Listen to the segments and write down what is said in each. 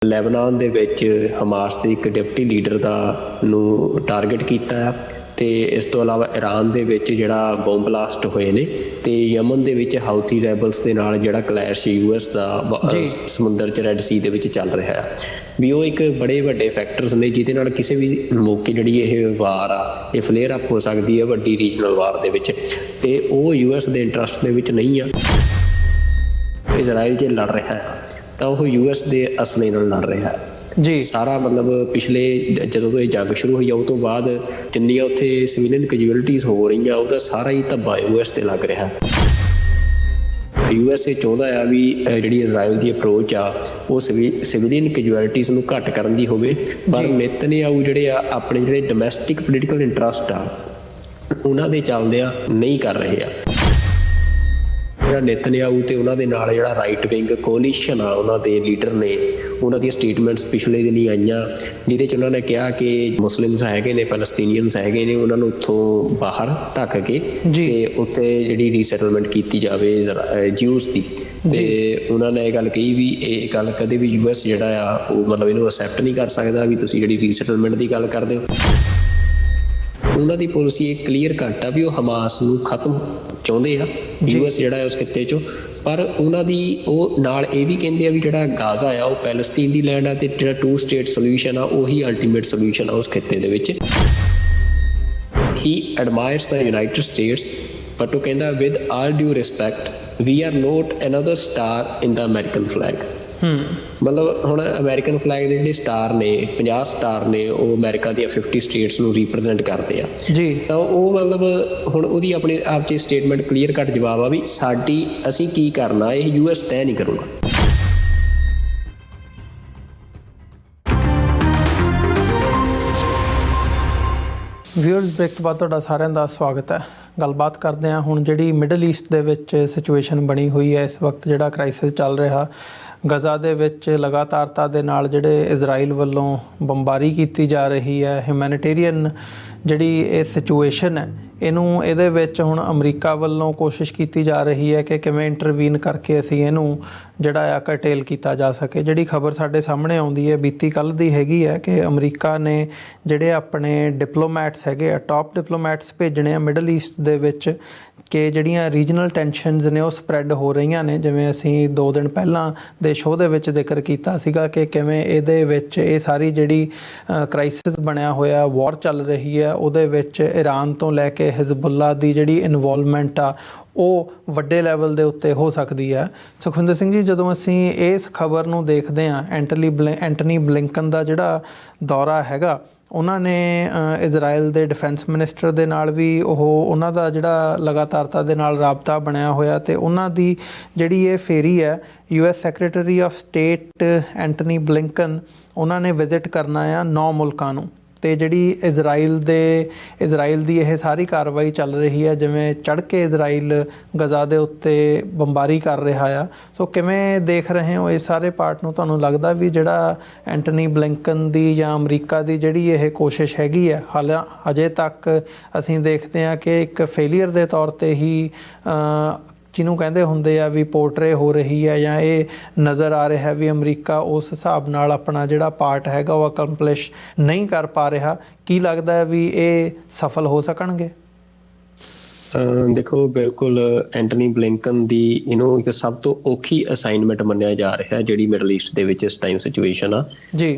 Lebanon ਦੇ ਵਿੱਚ Hamas ਦੇ ਇੱਕ ਡਿਪਟੀ ਲੀਡਰ ਨੂੰ ਟਾਰਗੇਟ ਕੀਤਾ ਆ ਤੇ ਇਸ ਤੋਂ ਇਲਾਵਾ ਈਰਾਨ ਦੇ ਵਿੱਚ ਜਿਹੜਾ ਬੰਬ ਬਲਾਸਟ ਹੋਏ ਨੇ ਤੇ ਯਮਨ ਦੇ ਵਿੱਚ ਹਾਊਥੀ ਰੈਬਲਸ ਦੇ ਨਾਲ ਜਿਹੜਾ ਕਲੈਸ਼ ਯੂਐਸ ਦਾ ਸਮੁੰਦਰ 'ਚ ਰੈੱਡ ਸੀ ਦੇ ਵਿੱਚ ਚੱਲ ਰਿਹਾ ਆ ਵੀ ਉਹ ਇੱਕ ਬੜੇ ਵੱਡੇ ਫੈਕਟਰਸ ਨੇ ਜਿਹਦੇ ਨਾਲ ਕਿਸੇ ਵੀ ਮੌਕੇ ਜਿਹੜੀ ਇਹ ਵਾਰ ਆ ਇਹ ਫਲੇਅਰ ਅਪ ਹੋ ਸਕਦੀ ਹੈ ਵੱਡੀ ਰੀਜਨਲ ਵਾਰ ਦੇ ਵਿੱਚ ਤੇ ਉਹ ਯੂਐਸ ਦੇ ਇੰਟਰਸਟ ਦੇ ਵਿੱਚ ਨਹੀਂ ਆ। ਇਜ਼ਰਾਈਲ ਜੇ ਲੜ ਰਿਹਾ ਹੈ ਤਾਂ ਉਹ ਯੂਐਸ ਦੇ ਅਸਲੇ ਨਾਲ ਲੜ ਰਿਹਾ ਹੈ ਜੀ। ਸਾਰਾ ਮਤਲਬ ਪਿਛਲੇ ਜਦੋਂ ਤੋਂ ਇਹ ਜੰਗ ਸ਼ੁਰੂ ਹੋਈ ਆ ਉਹ ਤੋਂ ਬਾਅਦ ਜਿੰਨੀਆਂ ਉੱਥੇ ਸਿਵੀਲੀਅਨ ਕੈਜੂਅਲਟੀਜ਼ ਹੋ ਰਹੀਆਂ ਉਹਦਾ ਸਾਰਾ ਹੀ ਧੱਬਾ ਯੂਐਸ ਤੇ ਲੱਗ ਰਿਹਾ। USA ਚਾਹੁੰਦਾ ਆ ਵੀ ਜਿਹੜੀ ਇਜ਼ਰਾਈਲ ਦੀ ਅਪਰੋਚ ਆ ਉਹ ਸਿਵੀਲੀਅਨ ਕੈਜੂਅਲਟੀਜ਼ ਨੂੰ ਘੱਟ ਕਰਨ ਦੀ ਹੋਵੇ, ਪਰ ਨੇਤਨਯਾਹੂ ਜਿਹੜੇ ਆ ਆਪਣੇ ਜਿਹੜੇ ਡੋਮੈਸਟਿਕ ਪੋਲੀਟੀਕਲ ਇੰਟਰਸਟ ਆ ਉਹਨਾਂ ਦੇ ਚੱਲਦਿਆਂ ਨਹੀਂ ਕਰ ਰਹੇ ਆ। ਜਿਹੜਾ ਨੇਤਨਯਾਹੂ ਤੇ ਉਹਨਾਂ ਦੇ ਨਾਲ ਜਿਹੜਾ ਰਾਈਟ ਵਿੰਗ ਕੋਲੀਸ਼ਨ ਆ ਉਹਨਾਂ ਦੇ ਲੀਡਰ ਨੇ ਉਹਨਾਂ ਦੀਆਂ ਸਟੇਟਮੈਂਟਸ ਪਿਛਲੇ ਦਿਨ ਹੀ ਆਈਆਂ ਜਿਹਦੇ 'ਚ ਉਹਨਾਂ ਨੇ ਕਿਹਾ ਕਿ ਮੁਸਲਿਮਸ ਹੈਗੇ ਨੇ ਪੈਲਸਤੀਨੀਅਨਸ ਹੈਗੇ ਨੇ ਉਹਨਾਂ ਨੂੰ ਉੱਥੋਂ ਬਾਹਰ ਧੱਕ ਕੇ ਤੇ ਉੱਥੇ ਜਿਹੜੀ ਰੀਸੈਟਲਮੈਂਟ ਕੀਤੀ ਜਾਵੇ ਜਿਊਸ ਦੀ। ਤੇ ਉਹਨਾਂ ਨੇ ਇਹ ਗੱਲ ਕਹੀ ਵੀ ਇਹ ਗੱਲ ਕਦੇ ਵੀ ਯੂਐਸ ਜਿਹੜਾ ਆ ਉਹ ਮਤਲਬ ਇਹਨੂੰ ਅਸੈਪਟ ਨਹੀਂ ਕਰ ਸਕਦਾ ਵੀ ਤੁਸੀਂ ਜਿਹੜੀ ਰੀਸੈਟਲਮੈਂਟ ਦੀ ਗੱਲ ਕਰਦੇ ਹੋ। ਉਹਨਾਂ ਦੀ ਪੋਲਿਸੀ ਇਹ ਕਲੀਅਰ ਕੱਟ ਆ ਵੀ ਉਹ ਹਮਾਸ ਨੂੰ ਖਤਮ ਚਾਹੁੰਦੇ ਆ ਯੂਐਸ ਜਿਹੜਾ ਉਸ ਖਿੱਤੇ 'ਚੋਂ, ਪਰ ਉਹਨਾਂ ਦੀ ਉਹ ਨਾਲ ਇਹ ਵੀ ਕਹਿੰਦੇ ਆ ਵੀ ਜਿਹੜਾ ਗਾਜ਼ਾ ਆ ਉਹ ਪੈਲਸਤੀਨ ਦੀ ਲੈਂਡ ਆ ਤੇ ਜਿਹੜਾ 2 state ਸੋਲਿਊਸ਼ਨ ਆ ਉਹੀ ਅਲਟੀਮੇਟ ਸੋਲਿਊਸ਼ਨ ਆ ਉਸ ਖਿੱਤੇ ਦੇ ਵਿੱਚ। He admires the United States but ਉਹ ਕਹਿੰਦਾ with all due respect we are not another star in the American flag. ਮਤਲਬ ਹੁਣ ਅਮਰੀਕਨ ਫਲੈਗ ਦੇ ਜਿਹੜੇ ਸਟਾਰ ਨੇ 50 ਸਟਾਰ ਨੇ ਉਹ ਅਮਰੀਕਾ ਦੀਆਂ 50 ਸਟੇਟਸ ਨੂੰ ਰੀਪ੍ਰਜੈਂਟ ਕਰਦੇ ਆ ਜੀ। ਤਾਂ ਉਹ ਮਤਲਬ ਹੁਣ ਉਹਦੀ ਆਪਣੀ ਆਪ 'ਚ ਸਟੇਟਮੈਂਟ ਕਲੀਅਰ ਕੱਟ ਜਵਾਬ ਆ ਵੀ ਅਸੀਂ ਕੀ ਕਰਨਾ ਇਹ ਯੂਐਸ ਤੈਅ ਨਹੀਂ ਕਰੂਗਾ। ਵਿਊਅਰਸ ਬ੍ਰੇਕ ਤੋਂ ਬਾਅਦ ਤੁਹਾਡਾ ਸਾਰਿਆਂ ਦਾ ਸਵਾਗਤ ਹੈ। ਗੱਲਬਾਤ ਕਰਦੇ ਹਾਂ ਹੁਣ ਜਿਹੜੀ ਮਿਡਲ ਈਸਟ ਦੇ ਵਿੱਚ ਸਿਚੁਏਸ਼ਨ ਬਣੀ ਹੋਈ ਹੈ ਇਸ ਵਕਤ ਜਿਹੜਾ ਕ੍ਰਾਈਸਿਸ ਚੱਲ ਰਿਹਾ ਗਜ਼ਾ ਦੇ ਵਿੱਚ ਲਗਾਤਾਰਤਾ ਦੇ ਨਾਲ ਜਿਹੜੇ ਇਜ਼ਰਾਈਲ ਵੱਲੋਂ ਬੰਬਾਰੀ ਕੀਤੀ ਜਾ ਰਹੀ ਹੈ ਹਿਊਮੈਨਿਟੇਰੀਅਨ ਜਿਹੜੀ ਇਹ ਸਿਚੁਏਸ਼ਨ ਹੈ ਇਹਦੇ ਵਿੱਚ ਹੁਣ ਅਮਰੀਕਾ ਵੱਲੋਂ ਕੋਸ਼ਿਸ਼ ਕੀਤੀ ਜਾ ਰਹੀ ਹੈ ਕਿ ਕਿਵੇਂ ਇੰਟਰਵੀਨ ਕਰਕੇ ਅਸੀਂ ਇਹਨੂੰ ਜਿਹੜਾ ਆ ਕਰਟੇਲ ਕੀਤਾ ਜਾ ਸਕੇ। ਜਿਹੜੀ ਖਬਰ ਸਾਡੇ ਸਾਹਮਣੇ ਆਉਂਦੀ ਹੈ ਬੀਤੀ ਕੱਲ੍ਹ ਦੀ ਹੈਗੀ ਹੈ ਕਿ ਅਮਰੀਕਾ ਨੇ ਜਿਹੜੇ ਆਪਣੇ ਡਿਪਲੋਮੈਟਸ ਹੈਗੇ ਆ ਟੌਪ ਡਿਪਲੋਮੈਟਸ ਭੇਜਣੇ ਆ ਮਿਡਲ ਈਸਟ ਦੇ ਵਿੱਚ ਕਿ ਜਿਹੜੀਆਂ ਰੀਜਨਲ ਟੈਂਸ਼ਨਸ ਨੇ ਉਹ ਸਪਰੈਡ ਹੋ ਰਹੀਆਂ ਨੇ। ਜਿਵੇਂ ਅਸੀਂ 2 ਦਿਨ ਪਹਿਲਾਂ ਦੇ ਸ਼ੋਅ ਦੇ ਵਿੱਚ ਜ਼ਿਕਰ ਕੀਤਾ ਸੀਗਾ ਕਿ ਕਿਵੇਂ ਇਹਦੇ ਵਿੱਚ ਇਹ ਸਾਰੀ ਜਿਹੜੀ ਕ੍ਰਾਈਸਿਸ ਬਣਿਆ ਹੋਇਆ ਵਾਰ ਚੱਲ ਰਹੀ ਹੈ ਉਹਦੇ ਵਿੱਚ ਈਰਾਨ ਤੋਂ ਲੈ ਕੇ ਹਿਜ਼ਬੁੱਲਾ ਦੀ ਜਿਹੜੀ ਇਨਵੋਲਵਮੈਂਟ ਆ ਉਹ ਵੱਡੇ ਲੈਵਲ ਦੇ ਉੱਤੇ ਹੋ ਸਕਦੀ ਹੈ। ਸੁਖਵਿੰਦਰ ਸਿੰਘ ਜੀ, ਜਦੋਂ ਅਸੀਂ ਇਸ ਖਬਰ ਨੂੰ ਦੇਖਦੇ ਹਾਂ ਐਂਟਨੀ ਬਲਿੰਕਨ ਦਾ ਜਿਹੜਾ ਦੌਰਾ ਹੈਗਾ ਉਹਨਾਂ ਨੇ ਇਜ਼ਰਾਈਲ ਦੇ ਡਿਫੈਂਸ ਮਿਨਿਸਟਰ ਦੇ ਨਾਲ ਵੀ ਉਹਨਾਂ ਦਾ ਜਿਹੜਾ ਲਗਾਤਾਰਤਾ ਦੇ ਨਾਲ ਰਾਬਤਾ ਬਣਿਆ ਹੋਇਆ ਤੇ ਉਹਨਾਂ ਦੀ ਜਿਹੜੀ ਇਹ ਫੇਰੀ ਹੈ US secretary of state Antony Blinken ਉਹਨਾਂ ਨੇ ਵਿਜ਼ਿਟ ਕਰਨਾ ਆ 9 ਮੁਲਕਾਂ ਨੂੰ। ਤੇ ਜਿਹੜੀ ਇਜ਼ਰਾਈਲ ਦੀ ਇਹ ਸਾਰੀ ਕਾਰਵਾਈ ਚੱਲ ਰਹੀ ਹੈ ਜਿਵੇਂ ਚੜ੍ਹ ਕੇ ਇਜ਼ਰਾਈਲ ਗਜ਼ਾ ਦੇ ਉੱਤੇ ਬੰਬਾਰੀ ਕਰ ਰਿਹਾ ਆ। ਸੋ ਕਿਵੇਂ ਦੇਖ ਰਹੇ ਹੋ ਇਸ ਸਾਰੇ ਪਾਰਟ ਨੂੰ? ਤੁਹਾਨੂੰ ਲੱਗਦਾ ਵੀ ਜਿਹੜਾ ਐਂਟਨੀ ਬਲਿੰਕਨ ਦੀ ਜਾਂ ਅਮਰੀਕਾ ਦੀ ਜਿਹੜੀ ਇਹ ਕੋਸ਼ਿਸ਼ ਹੈਗੀ ਹੈ ਅਜੇ ਤੱਕ ਅਸੀਂ ਦੇਖਦੇ ਹਾਂ ਕਿ ਇੱਕ ਫੇਲੀਅਰ ਦੇ ਤੌਰ 'ਤੇ ਹੀ ਜਿਹਨੂੰ ਕਹਿੰਦੇ ਹੁੰਦੇ ਆ ਵੀ ਪੋਰਟਰੇ ਹੋ ਰਹੀ ਹੈ ਜਾਂ ਇਹ ਨਜ਼ਰ ਆ ਰਿਹਾ ਵੀ ਅਮਰੀਕਾ ਉਸ ਹਿਸਾਬ ਨਾਲ ਆਪਣਾ ਜਿਹੜਾ ਪਾਰਟ ਹੈਗਾ ਉਹ ਅਕੰਪਲਿਸ਼ ਨਹੀਂ ਕਰ ਪਾ ਰਿਹਾ। ਕੀ ਲੱਗਦਾ ਹੈ ਵੀ ਇਹ ਸਫਲ ਹੋ ਸਕਣਗੇ? ਦੇਖੋ ਬਿਲਕੁਲ ਐਂਟਨੀ ਬਲਿੰਕਨ ਦੀ ਇਹਨੂੰ ਇੱਕ ਸਭ ਤੋਂ ਔਖੀ ਅਸਾਈਨਮੈਂਟ ਮੰਨਿਆ ਜਾ ਰਿਹਾ ਜਿਹੜੀ ਮਿਡਲ ਈਸਟ ਦੇ ਵਿੱਚ ਇਸ ਟਾਈਮ ਸਿਚੁਏਸ਼ਨ ਆ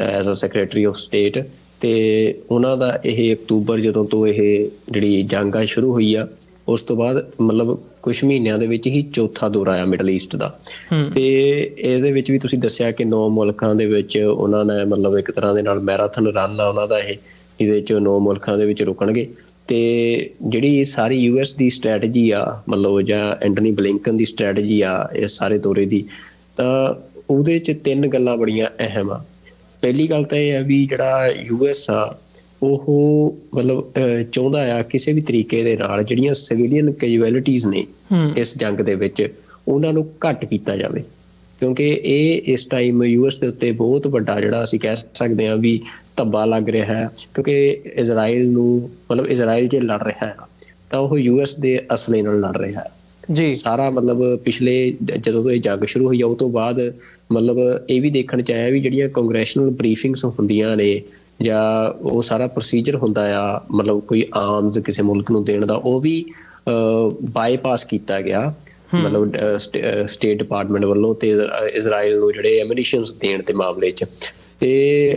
as a secretary of state. ਤੇ ਉਹਨਾਂ ਦਾ ਇਹ ਅਕਤੂਬਰ ਜਦੋਂ ਤੋਂ ਇਹ ਜਿਹੜੀ ਜੰਗ ਆ ਸ਼ੁਰੂ ਹੋਈ ਆ ਉਸ ਤੋਂ ਬਾਅਦ ਮਤਲਬ ਕੁਛ ਮਹੀਨਿਆਂ ਦੇ ਵਿੱਚ ਹੀ ਚੌਥਾ ਦੌਰਾ ਆ ਮਿਡਲ ਈਸਟ ਦਾ। ਤੇ ਇਹਦੇ ਵਿੱਚ ਵੀ ਤੁਸੀਂ ਦੱਸਿਆ ਕਿ 9 ਮੁਲਕਾਂ ਦੇ ਵਿੱਚ ਉਹਨਾਂ ਨੇ ਮਤਲਬ ਇੱਕ ਤਰ੍ਹਾਂ ਦੇ ਨਾਲ ਮੈਰਾਥਨ ਰਨ ਆ ਉਹਨਾਂ ਦਾ ਇਹਦੇ 'ਚ 9 ਮੁਲਕਾਂ ਦੇ ਵਿੱਚ ਰੁਕਣਗੇ। ਤੇ ਜਿਹੜੀ ਸਾਰੀ US ਦੀ ਸਟ੍ਰੈਟਜੀ ਆ ਮਤਲਬ ਜਾਂ ਐਂਟਨੀ ਬਲਿੰਕਨ ਦੀ ਸਟ੍ਰੈਟਜੀ ਆ ਇਸ ਸਾਰੇ ਦੌਰੇ ਦੀ, ਤਾਂ ਉਹਦੇ 'ਚ 3 ਗੱਲਾਂ ਬੜੀਆਂ ਅਹਿਮ ਆ। ਪਹਿਲੀ ਗੱਲ ਤਾਂ ਇਹ ਆ ਵੀ ਜਿਹੜਾ US ਆ ਉਹ ਮਤਲਬ ਚਾਹੁੰਦਾ ਆ ਕਿਸੇ ਵੀ ਤਰੀਕੇ ਦੇ ਨਾਲ ਜਿਹੜੀਆਂ ਸਿਵੀਲੀਅਨ ਕੈਜੂਅਲਟੀਜ਼ ਨੇ ਇਸ ਜੰਗ ਦੇ ਵਿੱਚ ਉਹਨਾਂ ਨੂੰ ਘੱਟ ਕੀਤਾ ਜਾਵੇ, ਕਿਉਂਕਿ ਇਹ ਇਸ ਟਾਈਮ US ਦੇ ਉੱਤੇ ਬਹੁਤ ਵੱਡਾ ਜਿਹੜਾ ਅਸੀਂ ਕਹਿ ਸਕਦੇ ਹਾਂ ਵੀ ਧੱਬਾ ਲੱਗ ਰਿਹਾ ਹੈ। ਕਿਉਂਕਿ ਇਜ਼ਰਾਈਲ ਨੂੰ ਮਤਲਬ ਇਜ਼ਰਾਈਲ ਜੇ ਲੜ ਰਿਹਾ ਹੈ ਤਾਂ ਉਹ US ਦੇ ਅਸਲੇ ਨਾਲ ਲੜ ਰਿਹਾ ਹੈ ਜੀ। ਸਾਰਾ ਮਤਲਬ ਪਿਛਲੇ ਜਦੋਂ ਤੋਂ ਇਹ ਜੰਗ ਸ਼ੁਰੂ ਹੋਈ ਆ ਉਹ ਤੋਂ ਬਾਅਦ ਮਤਲਬ ਇਹ ਵੀ ਦੇਖਣ 'ਚ ਆਇਆ ਵੀ ਜਿਹੜੀਆਂ ਕੰਗਰੈਸ਼ਨਲ ਬਰੀਫਿੰਗਸ ਹੁੰਦੀਆਂ ਨੇ ਜਾਂ ਉਹ ਸਾਰਾ ਪ੍ਰੋਸੀਜਰ ਹੁੰਦਾ ਆ ਮਤਲਬ ਕੋਈ ਆਰਮਜ਼ ਕਿਸੇ ਮੁਲਕ ਨੂੰ ਦੇਣ ਦਾ, ਉਹ ਵੀ ਬਾਈਪਾਸ ਕੀਤਾ ਗਿਆ ਮਤਲਬ ਸਟੇਟ ਡਿਪਾਰਟਮੈਂਟ ਵੱਲੋਂ ਤੇ ਇਜ਼ਰਾਈਲ ਨੂੰ ਜਿਹੜੇ ਐਮੂਨੀਸ਼ਨਸ ਦੇਣ ਦੇ ਮਾਮਲੇ 'ਚ। ਤੇ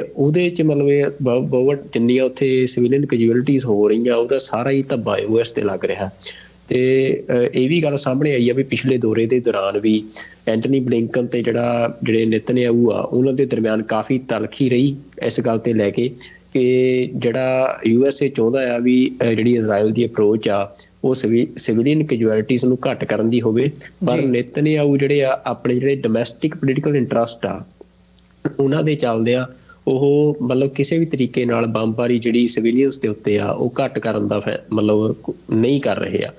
ਉਹਦੇ 'ਚ ਮਤਲਬ ਇਹ ਬਹੁਤ ਜਿੰਨੀਆਂ ਉੱਥੇ ਸਿਵੀਲੀਅਨ ਕੈਜੂਅਲਟੀਜ਼ ਹੋ ਰਹੀਆਂ ਉਹਦਾ ਸਾਰਾ ਹੀ ਧੱਬਾ US ਤੇ ਲੱਗ ਰਿਹਾ। ਤੇ ਇਹ ਵੀ ਗੱਲ ਸਾਹਮਣੇ ਆਈ ਆ ਵੀ ਪਿਛਲੇ ਦੌਰੇ ਦੇ ਦੌਰਾਨ ਵੀ ਐਂਟਨੀ ਬਲਿੰਕਨ ਤੇ ਜਿਹੜੇ ਨਿਤਨਯਾਹੂ ਆ ਉਹਨਾਂ ਦੇ ਦਰਮਿਆਨ ਕਾਫੀ ਤਲਖੀ ਰਹੀ ਇਸ ਗੱਲ ਤੇ ਲੈ ਕੇ ਕਿ ਜਿਹੜਾ USA ਚਾਹੁੰਦਾ ਆ ਵੀ ਜਿਹੜੀ ਇਜ਼ਰਾਈਲ ਦੀ ਅਪਰੋਚ ਆ ਉਹ ਸਿਵੀਲੀਅਨ ਕੈਜੂਅਲਟੀਜ਼ ਨੂੰ ਘੱਟ ਕਰਨ ਦੀ ਹੋਵੇ, ਪਰ ਨਿਤਨਯਾਹੂ ਜਿਹੜੇ ਆ ਆਪਣੇ ਜਿਹੜੇ ਡੋਮੈਸਟਿਕ ਪੋਲੀਟੀਕਲ ਇੰਟਰਸਟ ਆ ਉਹਨਾਂ ਦੇ ਚੱਲਦਿਆਂ ਉਹ ਮਤਲਬ ਕਿਸੇ ਵੀ ਤਰੀਕੇ ਨਾਲ ਬੰਬਾਰੀ ਜਿਹੜੀ ਸਿਵੀਲੀਅਨਸ ਦੇ ਉੱਤੇ ਆ ਉਹ ਘੱਟ ਕਰਨ ਦਾ ਮਤਲਬ ਨਹੀਂ ਕਰ ਰਹੇ ਆ।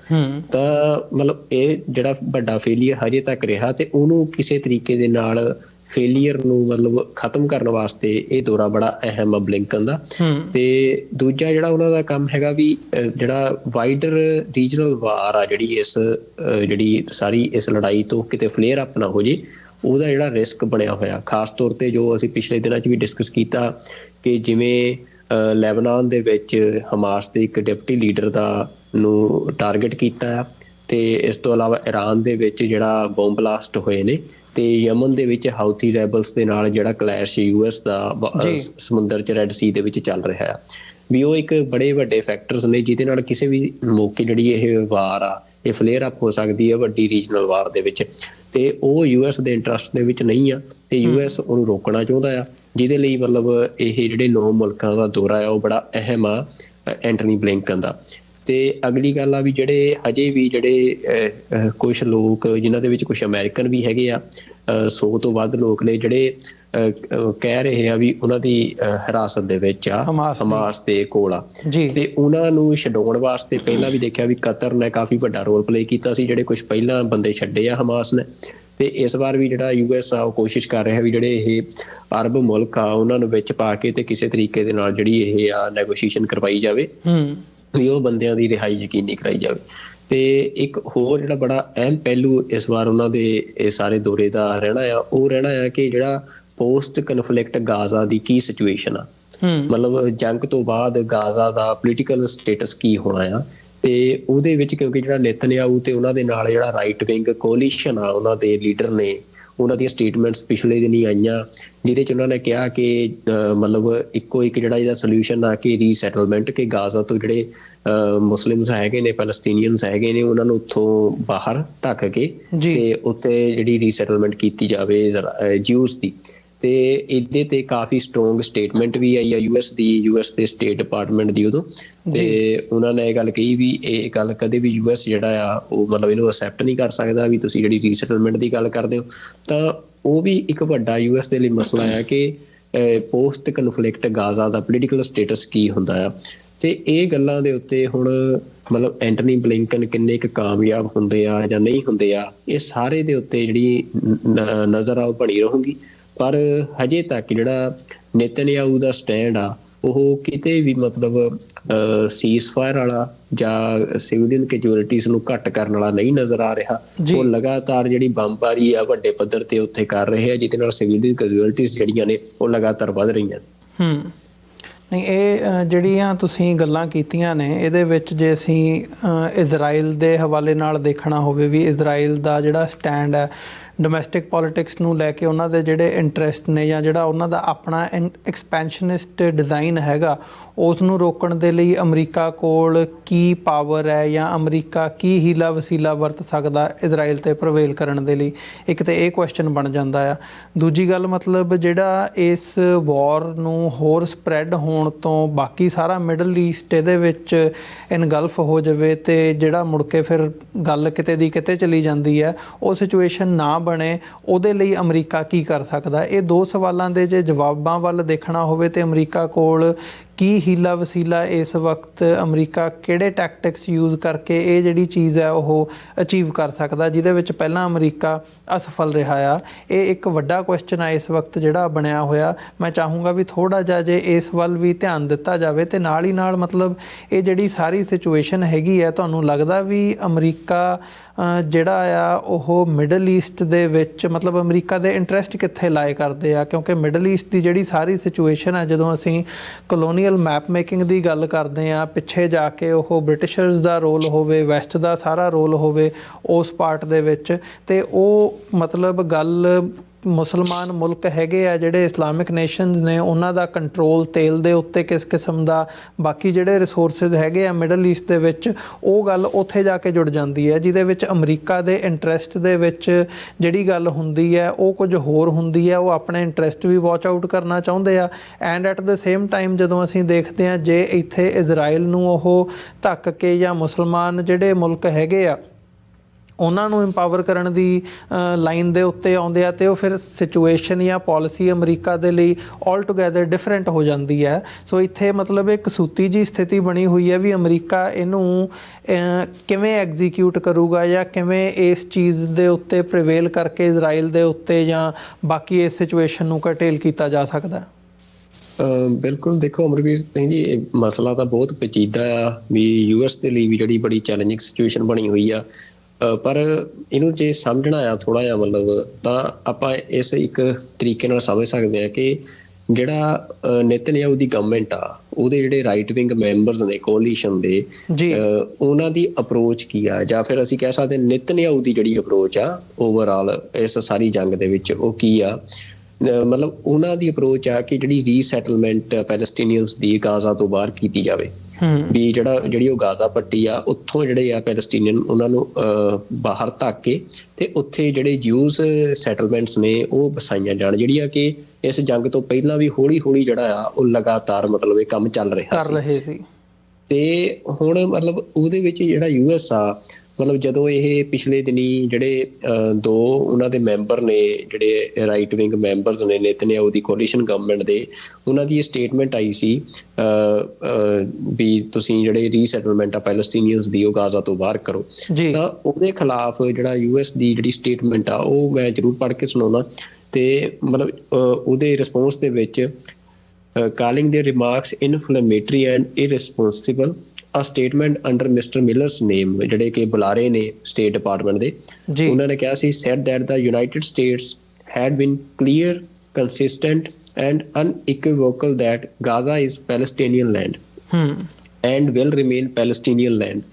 ਤਾਂ ਮਤਲਬ ਇਹ ਜਿਹੜਾ ਵੱਡਾ ਫੇਲੀਅਰ ਹਜੇ ਤੱਕ ਰਿਹਾ ਤੇ ਉਹਨੂੰ ਕਿਸੇ ਤਰੀਕੇ ਦੇ ਨਾਲ ਫੇਲੀਅਰ ਨੂੰ ਮਤਲਬ ਖਤਮ ਕਰਨ ਵਾਸਤੇ ਇਹ ਦੌਰਾ ਬੜਾ ਅਹਿਮ ਆ ਬਲਿੰਕਨ ਦਾ। ਤੇ ਦੂਜਾ ਜਿਹੜਾ ਉਹਨਾਂ ਦਾ ਕੰਮ ਹੈਗਾ ਵੀ ਜਿਹੜਾ ਵਾਈਡਰ ਰੀਜਨਲ ਵਾਰ ਆ ਜਿਹੜੀ ਸਾਰੀ ਇਸ ਲੜਾਈ ਤੋਂ ਕਿਤੇ ਫਲੇਅਰ ਅਪ ਨਾ ਹੋ ਜੇ ਉਹਦਾ ਜਿਹੜਾ ਰਿਸਕ ਬਣਿਆ ਹੋਇਆ, ਖਾਸ ਤੌਰ ਤੇ ਜੋ ਅਸੀਂ ਪਿਛਲੇ ਦਿਨਾਂ 'ਚ ਵੀ ਡਿਸਕਸ ਕੀਤਾ ਕਿ ਜਿਵੇਂ ਲੈਬਨਾਨ ਦੇ ਵਿੱਚ ਹਮਾਸ ਦੇ ਇੱਕ ਡਿਪਟੀ ਲੀਡਰ ਨੂੰ ਟਾਰਗੇਟ ਕੀਤਾ ਆ, ਤੇ ਇਸ ਤੋਂ ਇਲਾਵਾ ਈਰਾਨ ਦੇ ਵਿੱਚ ਜਿਹੜਾ ਬੰਬ ਬਲਾਸਟ ਹੋਏ ਨੇ, ਤੇ ਯਮਨ ਦੇ ਵਿੱਚ ਹਾਊਥੀ ਰੈਬਲਸ ਦੇ ਨਾਲ ਜਿਹੜਾ ਕਲੈਸ਼ US ਦਾ ਸਮੁੰਦਰ 'ਚ ਰੈੱਡ ਸੀ ਦੇ ਵਿੱਚ ਚੱਲ ਰਿਹਾ ਆ ਵੀ ਉਹ ਇੱਕ ਬੜੇ ਵੱਡੇ ਫੈਕਟਰਸ ਨੇ ਜਿਹਦੇ ਨਾਲ ਕਿਸੇ ਵੀ ਮੌਕੇ ਜਿਹੜੀ ਇਹ ਵਾਰ ਆ ਇਹ ਫਲੇਅਰ ਅਪ ਹੋ ਸਕਦੀ ਹੈ ਵੱਡੀ ਰੀਜਨਲ ਵਾਰ ਦੇ ਵਿੱਚ। ਤੇ ਉਹ US ਦੇ ਇੰਟਰਸਟ ਦੇ ਵਿੱਚ ਨਹੀਂ ਆ ਤੇ US ਉਹਨੂੰ ਰੋਕਣਾ ਚਾਹੁੰਦਾ ਆ, ਜਿਹਦੇ ਲਈ ਮਤਲਬ ਇਹ ਜਿਹੜੇ 9 ਮੁਲਕਾਂ ਦਾ ਦੌਰਾ ਆ ਉਹ ਬੜਾ ਅਹਿਮ ਆ ਐਂਟਨੀ ਬਲਿੰਕਨ ਦਾ। ਤੇ ਅਗਲੀ ਗੱਲ ਆ ਵੀ ਜਿਹੜੇ ਹਜੇ ਵੀ ਜਿਹੜੇ ਕੁਛ ਲੋਕ ਜਿਨ੍ਹਾਂ ਦੇ ਵਿੱਚ ਕੁਛ ਅਮਰੀਕਨ ਵੀ ਹੈਗੇ ਆ, 100 ਤੋਂ ਵੱਧ ਲੋਕ ਨੇ ਜਿਹੜੇ ਕਹਿ ਰਹੇ ਆ ਵੀ ਉਹਨਾਂ ਦੀ ਹਿਰਾਸਤ ਦੇ ਵਿੱਚ ਆ ਹਮਾਸ ਦੇ ਕੋਲ ਆ, ਤੇ ਉਹਨਾਂ ਨੂੰ ਛਡਾਉਣ ਵਾਸਤੇ ਪਹਿਲਾਂ ਵੀ ਦੇਖਿਆ ਵੀ ਕਤਰ ਨੇ ਕਾਫੀ ਵੱਡਾ ਰੋਲ ਪਲੇ ਕੀਤਾ ਸੀ, ਜਿਹੜੇ ਕੁਛ ਪਹਿਲਾਂ ਬੰਦੇ ਛੱਡੇ ਆ ਹਮਾਸ ਨੇ। ਤੇ ਇਸ ਵਾਰ ਵੀ ਜਿਹੜਾ US ਆ ਉਹ ਕੋਸ਼ਿਸ਼ ਕਰ ਰਿਹਾ ਵੀ ਜਿਹੜੇ ਇਹ ਅਰਬ ਮੁਲਕ ਆ ਉਹਨਾਂ ਨੂੰ ਵਿੱਚ ਪਾ ਕੇ ਤੇ ਕਿਸੇ ਤਰੀਕੇ ਦੇ ਨਾਲ ਜਿਹੜੀ ਇਹ ਆ ਨੈਗੋਸ਼ੀਏਸ਼ਨ ਕਰਵਾਈ ਜਾਵੇ ਵੀ ਉਹ ਬੰਦਿਆਂ ਦੀ ਰਿਹਾਈ ਯਕੀਨੀ ਕਰਾਈ ਜਾਵੇ। ਤੇ ਇੱਕ ਹੋਰ ਜਿਹੜਾ ਬੜਾ ਅਹਿਮ ਪਹਿਲੂ ਇਸ ਵਾਰ ਉਹਨਾਂ ਦੇ ਇਹ ਸਾਰੇ ਦੌਰੇ ਦਾ ਰਹਿਣਾ ਆ ਕਿ ਜਿਹੜਾ ਪੋਸਟ ਕਨਫਲਿਕਟ ਗਾਜ਼ਾ ਦੀ ਕੀ ਸਿਚੁਏਸ਼ਨ ਆ, ਮਤਲਬ ਜੰਗ ਤੋਂ ਬਾਅਦ ਗਾਜ਼ਾ ਦਾ ਪੋਲੀਟੀਕਲ ਸਟੇਟਸ ਕੀ ਹੋਣਾ ਆ। ਤੇ ਉਹਦੇ ਵਿੱਚ ਕਿਉਂਕਿ ਜਿਹੜਾ ਨਿਤਨਯਾਹੂ ਤੇ ਉਹਨਾਂ ਦੇ ਨਾਲ ਜਿਹੜਾ ਰਾਈਟ ਵਿੰਗ ਕੋਲੀਸ਼ਨ ਆ ਉਹਨਾਂ ਦੇ ਲੀਡਰ ਨੇ, ਉਹਨਾਂ ਦੀਆਂ ਸਟੇਟਮੈਂਟਸ ਪਿਛਲੇ ਦਿਨ ਹੀ ਆਈਆਂ ਜਿਹਦੇ 'ਚ ਉਹਨਾਂ ਨੇ ਕਿਹਾ ਕਿ ਮਤਲਬ ਇੱਕੋ ਇੱਕ ਜਿਹੜਾ ਇਹਦਾ ਸੋਲਿਊਸ਼ਨ ਆ ਕਿ ਰੀਸੈਟਲਮੈਂਟ, ਕਿ ਗਾਜ਼ਾ ਤੋਂ ਜਿਹੜੇ ਮੁਸਲਿਮਸ ਹੈਗੇ ਨੇ, ਪੈਲਸਤੀਨੀਅਨਸ ਹੈਗੇ ਨੇ, ਉਹਨਾਂ ਨੂੰ ਉੱਥੋਂ ਬਾਹਰ ਧੱਕ ਕੇ ਤੇ ਉੱਥੇ ਜਿਹੜੀ ਰੀਸੈਟਲਮੈਂਟ ਕੀਤੀ ਜਾਵੇ ਜਿਊਸ ਦੀ। ਤੇ ਇਹਦੇ ਤੇ ਕਾਫੀ ਸਟਰੋਂਗ ਸਟੇਟਮੈਂਟ ਵੀ ਆਈ ਆ US ਦੇ ਸਟੇਟ ਡਿਪਾਰਟਮੈਂਟ ਦੀ ਉਦੋਂ, ਤੇ ਉਹਨਾਂ ਨੇ ਇਹ ਗੱਲ ਕਹੀ ਵੀ ਇਹ ਗੱਲ ਕਦੇ ਵੀ US ਜਿਹੜਾ ਆ ਉਹ ਮਤਲਬ ਇਹਨੂੰ ਅਸੈਪਟ ਨਹੀਂ ਕਰ ਸਕਦਾ ਵੀ ਤੁਸੀਂ ਜਿਹੜੀ ਰੀਸੈਟਲਮੈਂਟ ਦੀ ਗੱਲ ਕਰਦੇ ਹੋ। ਤਾਂ ਉਹ ਵੀ ਇੱਕ ਵੱਡਾ US ਦੇ ਲਈ ਮਸਲਾ ਆ ਕਿ ਪੋਸਟ ਕਨਫਲਿਕਟ ਗਾਜ਼ਾ ਦਾ ਪੋਲੀਟੀਕਲ ਸਟੇਟਸ ਕੀ ਹੁੰਦਾ ਆ। ਤੇ ਇਹ ਗੱਲਾਂ ਦੇ ਉੱਤੇ ਹੁਣ ਮਤਲਬ ਐਂਟਨੀ ਬਲਿੰਕਨ ਕਿੰਨੇ ਕੁ ਕਾਮਯਾਬ ਹੁੰਦੇ ਆ ਜਾਂ ਨਹੀਂ ਹੁੰਦੇ ਆ, ਇਹ ਸਾਰੇ ਦੇ ਉੱਤੇ ਜਿਹੜੀ ਨਜ਼ਰ ਆ ਉਹ ਬਣੀ ਰਹੂਗੀ। ਪਰ ਹਜੇ ਤੱਕ ਜਿਹੜਾ ਨਿਤਨਯਾਹੂ ਦਾ ਸਟੈਂਡ ਆ ਉਹ ਕਿਤੇ ਵੀ ਮਤਲਬ ਸੀਜ਼ਫਾਇਰ ਵਾਲਾ ਜਾਂ ਸਿਵੀਲੀਅਨ ਕੈਜੂਅਲਟੀਜ਼ ਨੂੰ ਘੱਟ ਕਰਨ ਵਾਲਾ ਨਹੀਂ ਨਜ਼ਰ ਆ ਰਿਹਾ। ਉਹ ਲਗਾਤਾਰ ਜਿਹੜੀ ਬੰਬਾਰੀ ਆ ਵੱਡੇ ਪੱਧਰ ਤੇ ਉੱਥੇ ਕਰ ਰਹੇ ਆ, ਜਿਹਦੇ ਨਾਲ ਸਿਵੀਲੀਅਨ ਕੈਜੂਅਲਟੀਜ਼ ਜਿਹੜੀਆਂ ਨੇ ਉਹ ਲਗਾਤਾਰ ਵੱਧ ਰਹੀਆਂ। ਨਹੀਂ, ਇਹ ਜਿਹੜੀਆਂ ਤੁਸੀਂ ਗੱਲਾਂ ਕੀਤੀਆਂ ਨੇ ਇਹਦੇ ਵਿੱਚ ਜੇ ਅਸੀਂ ਇਜ਼ਰਾਈਲ ਦੇ ਹਵਾਲੇ ਨਾਲ ਦੇਖਣਾ ਹੋਵੇ ਵੀ ਇਜ਼ਰਾਈਲ ਦਾ ਜਿਹੜਾ ਸਟੈਂਡ ਹੈ ਡੋਮੈਸਟਿਕ ਪੋਲੀਟਿਕਸ ਨੂੰ ਲੈ ਕੇ, ਉਹਨਾਂ ਦੇ ਜਿਹੜੇ ਇੰਟਰਸਟ ਨੇ ਜਾਂ ਜਿਹੜਾ ਉਹਨਾਂ ਦਾ ਆਪਣਾ ਐਕਸਪੈਂਸ਼ਨਿਸਟ ਡਿਜ਼ਾਈਨ ਹੈਗਾ, ਉਸ ਨੂੰ ਰੋਕਣ ਦੇ ਲਈ ਅਮਰੀਕਾ ਕੋਲ ਕੀ ਪਾਵਰ ਹੈ ਜਾਂ ਅਮਰੀਕਾ ਕੀ ਹੀਲਾ ਵਸੀਲਾ ਵਰਤ ਸਕਦਾ ਇਜ਼ਰਾਈਲ 'ਤੇ ਪ੍ਰਵੇਲ ਕਰਨ ਦੇ ਲਈ। ਇੱਕ ਤਾਂ ਇਹ ਕੁਐਸਚਨ ਬਣ ਜਾਂਦਾ ਆ। ਦੂਜੀ ਗੱਲ ਮਤਲਬ ਜਿਹੜਾ ਇਸ ਵਾਰ ਨੂੰ ਹੋਰ ਸਪਰੈਡ ਹੋਣ ਤੋਂ ਬਾਕੀ ਸਾਰਾ ਮਿਡਲ ਈਸਟ ਇਹਦੇ ਵਿੱਚ ਇਨਗਲਫ ਹੋ ਜਾਵੇ ਤੇ ਜਿਹੜਾ ਮੁੜ ਕੇ ਫਿਰ ਗੱਲ ਕਿਤੇ ਦੀ ਕਿਤੇ ਚਲੀ ਜਾਂਦੀ ਹੈ, ਉਹ ਸਿਚੁਏਸ਼ਨ ਨਾ ਬਣੇ, ਉਹਦੇ ਲਈ ਅਮਰੀਕਾ ਕੀ ਕਰ ਸਕਦਾ। ਇਹ ਦੋ ਸਵਾਲਾਂ ਦੇ ਜੇ ਜਵਾਬਾਂ ਵੱਲ ਦੇਖਣਾ ਹੋਵੇ ਤੇ ਅਮਰੀਕਾ ਕੋਲ ਕੀ ਹੀਲਾ ਵਸੀਲਾ ਇਸ ਵਕਤ ਅਮਰੀਕਾ ਕਿਹੜੇ ਟੈਕਟਿਕਸ ਯੂਜ਼ ਕਰਕੇ ਇਹ ਜਿਹੜੀ ਚੀਜ਼ ਹੈ ਉਹ ਅਚੀਵ ਕਰ ਸਕਦਾ, ਜਿਹਦੇ ਵਿੱਚ ਪਹਿਲਾਂ ਅਮਰੀਕਾ ਅਸਫਲ ਰਿਹਾ ਆ। ਇਹ ਇੱਕ ਵੱਡਾ ਕੁਐਸਚਨ ਆ ਇਸ ਵਕਤ ਜਿਹੜਾ ਬਣਿਆ ਹੋਇਆ। ਮੈਂ ਚਾਹੂੰਗਾ ਵੀ ਥੋੜ੍ਹਾ ਜਿਹਾ ਜੇ ਇਸ ਵੱਲ ਵੀ ਧਿਆਨ ਦਿੱਤਾ ਜਾਵੇ ਅਤੇ ਨਾਲ ਹੀ ਨਾਲ ਮਤਲਬ ਇਹ ਜਿਹੜੀ ਸਾਰੀ ਸਿਚੁਏਸ਼ਨ ਹੈਗੀ ਹੈ, ਤੁਹਾਨੂੰ ਲੱਗਦਾ ਵੀ ਅਮਰੀਕਾ ਜਿਹੜਾ ਆ ਉਹ ਮਿਡਲ ਈਸਟ ਦੇ ਵਿੱਚ ਮਤਲਬ ਅਮਰੀਕਾ ਦੇ ਇੰਟਰਸਟ ਕਿੱਥੇ ਲਾਏ ਕਰਦੇ ਆ? ਕਿਉਂਕਿ ਮਿਡਲ ਈਸਟ ਦੀ ਜਿਹੜੀ ਸਾਰੀ ਸਿਚੁਏਸ਼ਨ ਹੈ, ਜਦੋਂ ਅਸੀਂ ਕਲੋਨੀਅਲ ਮੈਪ ਮੇਕਿੰਗ ਦੀ ਗੱਲ ਕਰਦੇ ਹਾਂ, ਪਿੱਛੇ ਜਾ ਕੇ ਉਹ ਬ੍ਰਿਟਿਸ਼ਰਸ ਦਾ ਰੋਲ ਹੋਵੇ, ਵੈਸਟ ਦਾ ਸਾਰਾ ਰੋਲ ਹੋਵੇ ਉਸ ਪਾਰਟ ਦੇ ਵਿੱਚ, ਅਤੇ ਉਹ ਮਤਲਬ ਗੱਲ ਮੁਸਲਮਾਨ ਮੁਲਕ ਹੈਗੇ ਆ ਜਿਹੜੇ ਇਸਲਾਮਿਕ ਨੇਸ਼ਨਸ ਨੇ, ਉਹਨਾਂ ਦਾ ਕੰਟਰੋਲ ਤੇਲ ਦੇ ਉੱਤੇ ਕਿਸ ਕਿਸਮ ਦਾ, ਬਾਕੀ ਜਿਹੜੇ ਰਿਸੋਰਸਿਸ ਹੈਗੇ ਆ ਮਿਡਲ ਈਸਟ ਦੇ ਵਿੱਚ, ਉਹ ਗੱਲ ਉੱਥੇ ਜਾ ਕੇ ਜੁੜ ਜਾਂਦੀ ਹੈ, ਜਿਹਦੇ ਵਿੱਚ ਅਮਰੀਕਾ ਦੇ ਇੰਟਰਸਟ ਦੇ ਵਿੱਚ ਜਿਹੜੀ ਗੱਲ ਹੁੰਦੀ ਹੈ ਉਹ ਕੁਝ ਹੋਰ ਹੁੰਦੀ ਹੈ। ਉਹ ਆਪਣੇ ਇੰਟਰਸਟ ਵੀ ਵਾਚ ਆਊਟ ਕਰਨਾ ਚਾਹੁੰਦੇ ਆ, and at the same time ਜਦੋਂ ਅਸੀਂ ਦੇਖਦੇ ਹਾਂ ਜੇ ਇੱਥੇ ਇਜ਼ਰਾਈਲ ਨੂੰ ਉਹ ਧੱਕ ਕੇ ਜਾਂ ਮੁਸਲਮਾਨ ਜਿਹੜੇ ਮੁਲਕ ਹੈਗੇ ਆ ਉਹਨਾਂ ਨੂੰ ਇੰਪਾਵਰ ਕਰਨ ਦੀ ਲਾਈਨ ਦੇ ਉੱਤੇ ਆਉਂਦੇ ਆ, ਅਤੇ ਉਹ ਫਿਰ ਸਿਚੁਏਸ਼ਨ ਜਾਂ ਪੋਲਿਸੀ ਅਮਰੀਕਾ ਦੇ ਲਈ ਆਲ ਟੂਗੈਦਰ ਡਿਫਰੈਂਟ ਹੋ ਜਾਂਦੀ ਹੈ। ਸੋ ਇੱਥੇ ਮਤਲਬ ਇੱਕ ਕਸੂਤੀ ਜਿਹੀ ਸਥਿਤੀ ਬਣੀ ਹੋਈ ਹੈ ਵੀ ਅਮਰੀਕਾ ਇਹਨੂੰ ਕਿਵੇਂ ਐਗਜ਼ੀਕਿਊਟ ਕਰੂਗਾ ਜਾਂ ਕਿਵੇਂ ਇਸ ਚੀਜ਼ ਦੇ ਉੱਤੇ ਪ੍ਰੀਵੇਲ ਕਰਕੇ ਇਜ਼ਰਾਈਲ ਦੇ ਉੱਤੇ ਜਾਂ ਬਾਕੀ ਇਸ ਸਿਚੁਏਸ਼ਨ ਨੂੰ ਕਰਟੇਲ ਕੀਤਾ ਜਾ ਸਕਦਾ। ਬਿਲਕੁਲ, ਦੇਖੋ ਅਮਰਵੀਰ ਸਿੰਘ ਜੀ, ਇਹ ਮਸਲਾ ਤਾਂ ਬਹੁਤ ਪੇਚੀਦਾ ਆ ਵੀ ਯੂਐਸ ਦੇ ਲਈ ਵੀ ਜਿਹੜੀ ਬੜੀ ਚੈਲੰਜਿੰਗ ਸਿਚੁਏਸ਼ਨ ਬਣੀ ਹੋਈ ਆ, ਪਰ ਇਹਨੂੰ ਜੇ ਸਮਝਣਾ ਆ ਥੋੜ੍ਹਾ ਜਿਹਾ ਮਤਲਬ ਤਾਂ ਆਪਾਂ ਇਸ ਇੱਕ ਤਰੀਕੇ ਨਾਲ ਸਮਝ ਸਕਦੇ ਹਾਂ ਕਿ ਜਿਹੜਾ ਨੇਤਨਯਾਹੂ ਦੀ ਗਵਰਨਮੈਂਟ ਆ, ਉਹਦੇ ਜਿਹੜੇ ਰਾਈਟ ਵਿੰਗ ਮੈਂਬਰਸ ਨੇ ਕੋਲੀਸ਼ਨ ਦੇ, ਉਹਨਾਂ ਦੀ ਅਪਰੋਚ ਕੀ ਆ, ਜਾਂ ਫਿਰ ਅਸੀਂ ਕਹਿ ਸਕਦੇ ਨੇਤਨਯਾਹੂ ਦੀ ਜਿਹੜੀ ਅਪਰੋਚ ਆ ਓਵਰਆਲ ਇਸ ਸਾਰੀ ਜੰਗ ਦੇ ਵਿੱਚ ਉਹ ਕੀ ਆ। ਮਤਲਬ ਉਹਨਾਂ ਦੀ ਅਪਰੋਚ ਆ ਕਿ ਜਿਹੜੀ ਰੀਸੈਟਲਮੈਂਟ ਪੈਲਸਟੀਨੀਅਨਸ ਦੀ ਗਾਜ਼ਾ ਤੋਂ ਬਾਹਰ ਕੀਤੀ ਜਾਵੇ, ਵੀ ਜਿਹੜੀ ਉਹ ਗਾਜ਼ਾ ਪੱਟੀ ਆ ਉੱਥੋਂ ਜਿਹੜੇ ਆ ਪੈਲਸਟੀਨੀਅਨ ਉਹਨਾਂ ਨੂੰ ਬਾਹਰ ਧੱਕ ਕੇ ਤੇ ਉੱਥੇ ਜਿਹੜੇ ਜਿਊਜ਼ ਸੈਟਲਮੈਂਟਸ ਨੇ ਉਹ ਵਸਾਈਆਂ ਜਾਣ, ਜਿਹੜੀਆਂ ਕਿ ਇਸ ਜੰਗ ਤੋਂ ਪਹਿਲਾਂ ਵੀ ਹੌਲੀ ਹੌਲੀ ਜਿਹੜਾ ਆ ਉਹ ਲਗਾਤਾਰ ਮਤਲਬ ਇਹ ਕੰਮ ਚੱਲ ਰਿਹਾ ਸੀ। ਤੇ ਹੁਣ ਮਤਲਬ ਉਹਦੇ ਵਿੱਚ ਜਿਹੜਾ ਯੂਐਸ ਆ, ਮਤਲਬ ਜਦੋਂ ਇਹ ਪਿਛਲੇ ਦਿਨੀ ਜਿਹੜੇ ਦੋ ਉਹਨਾਂ ਦੇ ਮੈਂਬਰ ਨੇ ਜਿਹੜੇ ਰਾਈਟ ਵਿੰਗ ਮੈਂਬਰਸ ਨੇ ਨੇਤਨਯਾਹੂ ਦੀ ਕੋਲੀਸ਼ਨ ਗਵਰਨਮੈਂਟ ਦੇ, ਉਹਨਾਂ ਦੀ ਸਟੇਟਮੈਂਟ ਆਈ ਸੀ ਵੀ ਤੁਸੀਂ ਜਿਹੜੇ ਰੀਸੈਟਲਮੈਂਟ ਆ ਪੈਲਸਟੀਨੀਅਨਸ ਦੀ ਉਹ ਗਾਜ਼ਾ ਤੋਂ ਬਾਹਰ ਕਰੋ, ਤਾਂ ਉਹਦੇ ਖਿਲਾਫ ਜਿਹੜਾ ਯੂਐਸ ਦੀ ਜਿਹੜੀ ਸਟੇਟਮੈਂਟ ਆ ਉਹ ਮੈਂ ਜ਼ਰੂਰ ਪੜ੍ਹ ਕੇ ਸੁਣਾਉਣਾ। ਤੇ ਮਤਲਬ ਉਹਦੇ ਰਿਸਪੌਂਸ ਦੇ ਵਿੱਚ ਕਾਲਿੰਗ ਦੇ ਰਿਮਾਰਕਸ ਇਨਫਲੇਮੇਟਰੀ ਐਂਡ ਇਰਰਿਸਪੌਂਸਿਬਲ, ਆ ਸਟੇਟਮੈਂਟ ਅੰਡਰ ਮਿਸਟਰ ਮਿਲਰਸ ਨੇਮ, ਜਿਹੜੇ ਕਿ ਬੁਲਾਰੇ ਨੇ ਸਟੇਟ ਡਿਪਾਰਟਮੈਂਟ ਦੇ, ਉਹਨਾਂ ਨੇ ਕਿਹਾ ਸੀ said that the United States had been clear, consistent and unequivocal that Gaza is Palestinian land and will remain Palestinian land,